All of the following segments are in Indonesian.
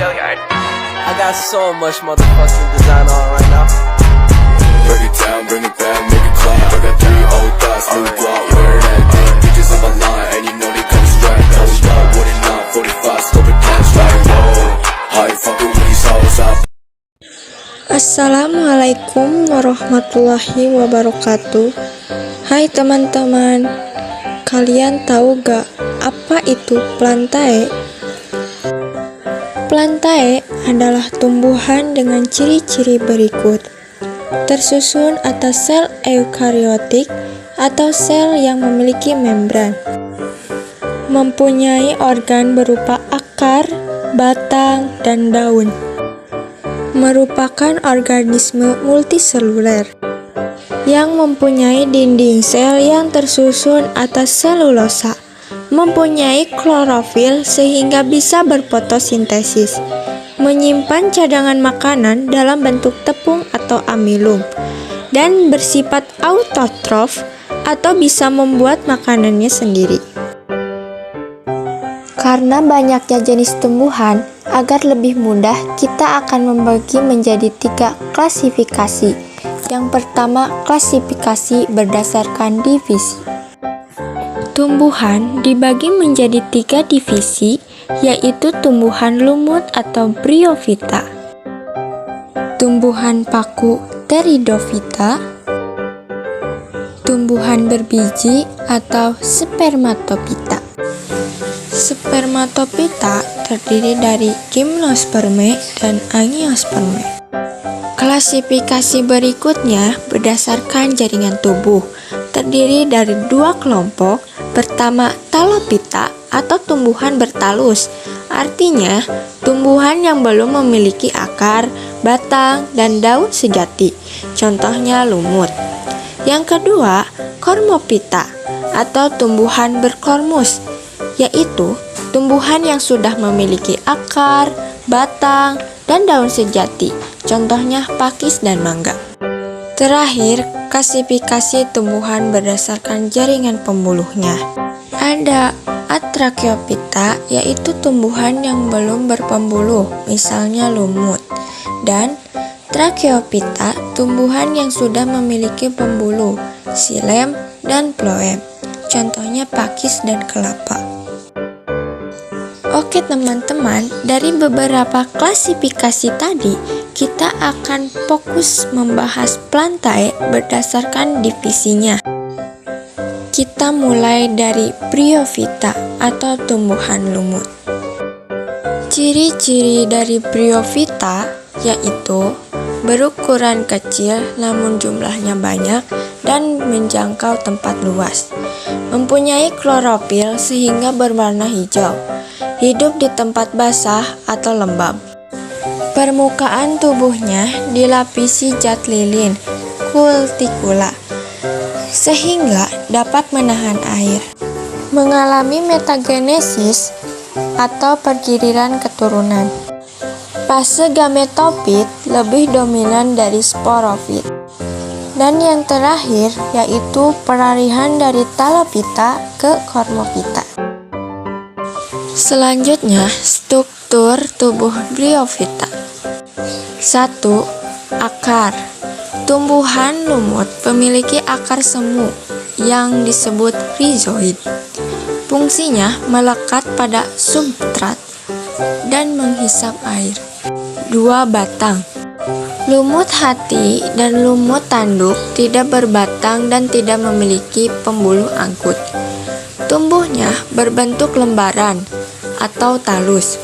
I got so much motherfucking design on right now. Break it down, bring it back, make it clap. I got 3 old thoughts, new block, where that day. Bitches on my line, and you know they come straight. Hold up, what it not, 45, scope it cash like whoa. How you fucking with these hoes up? Assalamualaikum warahmatullahi wabarakatuh. Hai teman-teman, kalian tahu gak apa itu plantae? Plantae adalah tumbuhan dengan ciri-ciri berikut. Tersusun atas sel eukariotik atau sel yang memiliki membran. Mempunyai organ berupa akar, batang, dan daun. Merupakan organisme multiseluler yang mempunyai dinding sel yang tersusun atas selulosa, mempunyai klorofil sehingga bisa berfotosintesis, menyimpan cadangan makanan dalam bentuk tepung atau amilum, dan bersifat autotrof atau bisa membuat makanannya sendiri. Karena banyaknya jenis tumbuhan, agar lebih mudah kita akan membagi menjadi 3 klasifikasi. Yang pertama, klasifikasi berdasarkan divisi. Tumbuhan dibagi menjadi 3 divisi, yaitu tumbuhan lumut atau bryophyta, tumbuhan paku pteridophyta, tumbuhan berbiji atau spermatophyta. Spermatophyta terdiri dari gimnosperme dan angiosperme. Klasifikasi berikutnya berdasarkan jaringan tubuh, terdiri dari 2 kelompok. Pertama, talophyta atau tumbuhan bertalus, artinya tumbuhan yang belum memiliki akar, batang, dan daun sejati, contohnya lumut. Yang kedua, kormophyta atau tumbuhan berkormus, yaitu tumbuhan yang sudah memiliki akar, batang, dan daun sejati, contohnya pakis dan mangga. Terakhir, klasifikasi tumbuhan berdasarkan jaringan pembuluhnya. Ada Atrachyophyta, yaitu tumbuhan yang belum berpembuluh, misalnya lumut, dan Trachyophyta, tumbuhan yang sudah memiliki pembuluh, xilem dan phloem, contohnya pakis dan kelapa. Oke teman-teman, dari beberapa klasifikasi tadi, kita akan fokus membahas plantae berdasarkan divisinya. Kita mulai dari bryophyta atau tumbuhan lumut. Ciri-ciri dari bryophyta yaitu berukuran kecil namun jumlahnya banyak dan menjangkau tempat luas. Mempunyai klorofil sehingga berwarna hijau. Hidup di tempat basah atau lembab. Permukaan tubuhnya dilapisi zat lilin, kultikula, sehingga dapat menahan air. Mengalami metagenesis atau pergiliran keturunan. Fase gametofit lebih dominan dari sporofit. Dan yang terakhir yaitu peralihan dari talophyta ke kormophyta. Selanjutnya, struktur tubuh bryophyta. 1. Akar. Tumbuhan lumut memiliki akar semu yang disebut rhizoid. Fungsinya melekat pada substrat dan menghisap air. 2. Batang. Lumut hati dan lumut tanduk tidak berbatang dan tidak memiliki pembuluh angkut. Tumbuhnya berbentuk lembaran atau talus.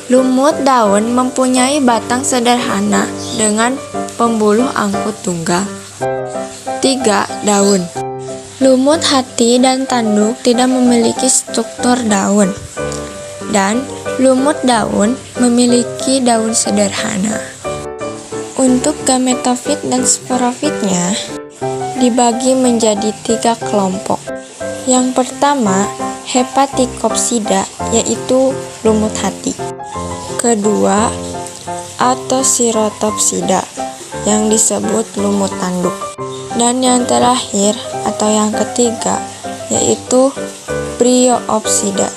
Lumut daun mempunyai batang sederhana dengan pembuluh angkut tunggal. 3. Daun. Lumut hati dan tanduk tidak memiliki struktur daun, dan lumut daun memiliki daun sederhana. Untuk gametofit dan sporofitnya dibagi menjadi 3 kelompok. Yang pertama, Hepaticopsida, yaitu lumut hati. Kedua, Autosirotopsida, yang disebut lumut tanduk. Dan yang terakhir atau yang ketiga yaitu Bryopsida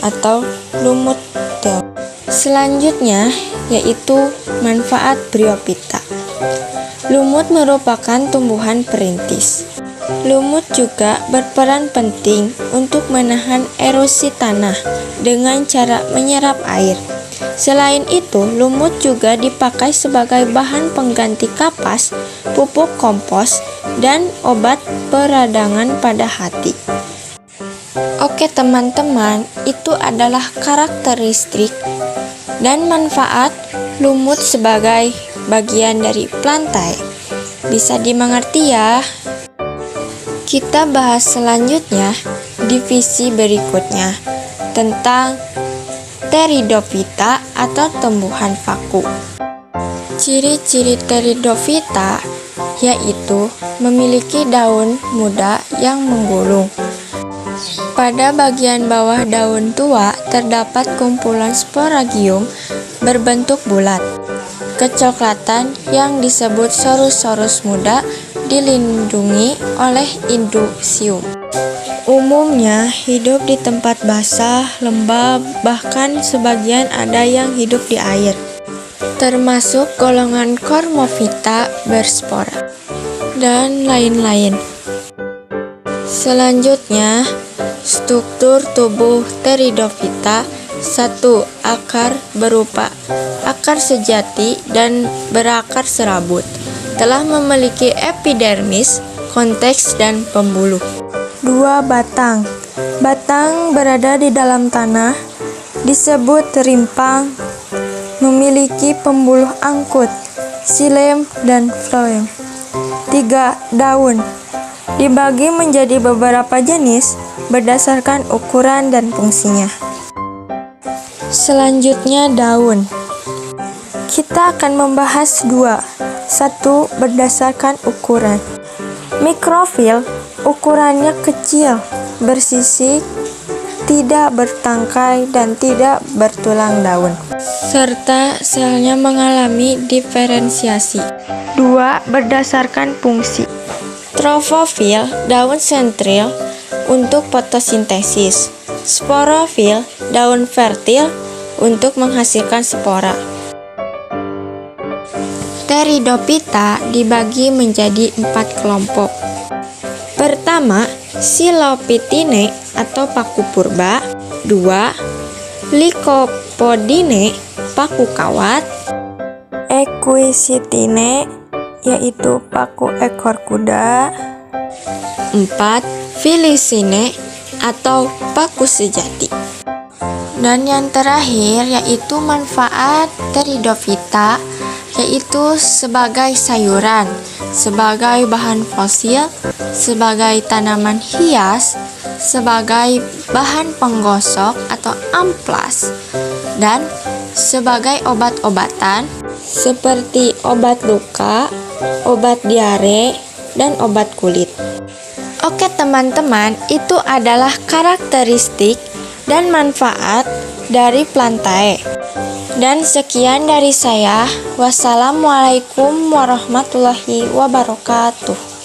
atau lumut daun. Selanjutnya yaitu manfaat bryophyta. Lumut merupakan tumbuhan perintis. Lumut juga berperan penting untuk menahan erosi tanah dengan cara menyerap air. Selain itu, lumut juga dipakai sebagai bahan pengganti kapas, pupuk kompos, dan obat peradangan pada hati. Oke teman-teman, itu adalah karakteristik dan manfaat lumut sebagai bagian dari plantae. Bisa dimengerti ya? Kita bahas selanjutnya divisi berikutnya tentang Pteridophyta atau tumbuhan vaku. Ciri-ciri Pteridophyta yaitu memiliki daun muda yang menggulung. Pada bagian bawah daun tua terdapat kumpulan sporagium berbentuk bulat, kecoklatan yang disebut sorus-sorus muda dilindungi oleh induksium. Umumnya hidup di tempat basah, lembab, bahkan sebagian ada yang hidup di air. Termasuk golongan Cormophyta berspora dan lain-lain. Selanjutnya, struktur tubuh Pteridophyta. 1. Akar berupa akar sejati dan berakar serabut. Telah memiliki epidermis, konteks, dan pembuluh. 2. Batang. Batang berada di dalam tanah, disebut rimpang, memiliki pembuluh angkut, xilem, dan floem. 3. Daun. Dibagi menjadi beberapa jenis berdasarkan ukuran dan fungsinya. Selanjutnya daun. Kita akan membahas 2. 1. Berdasarkan ukuran. Mikrofil ukurannya kecil, bersisik, tidak bertangkai dan tidak bertulang daun, serta selnya mengalami diferensiasi. 2. Berdasarkan fungsi. Trophofil daun sentril untuk fotosintesis. Sporofil daun fertil untuk menghasilkan spora. Pteridophyta dibagi menjadi 4 kelompok. Pertama, Silophytinae atau paku purba. 2. Lycopodinae, paku kawat. Equisitinae, yaitu paku ekor kuda. 4. Filicinae atau paku sejati. Dan yang terakhir yaitu manfaat Pteridophyta, yaitu sebagai sayuran, sebagai bahan fosil, sebagai tanaman hias, sebagai bahan penggosok atau amplas, dan sebagai obat-obatan seperti obat luka, obat diare, dan obat kulit. Oke teman-teman, itu adalah karakteristik dan manfaat dari plantae. Dan sekian dari saya. Wassalamualaikum warahmatullahi wabarakatuh.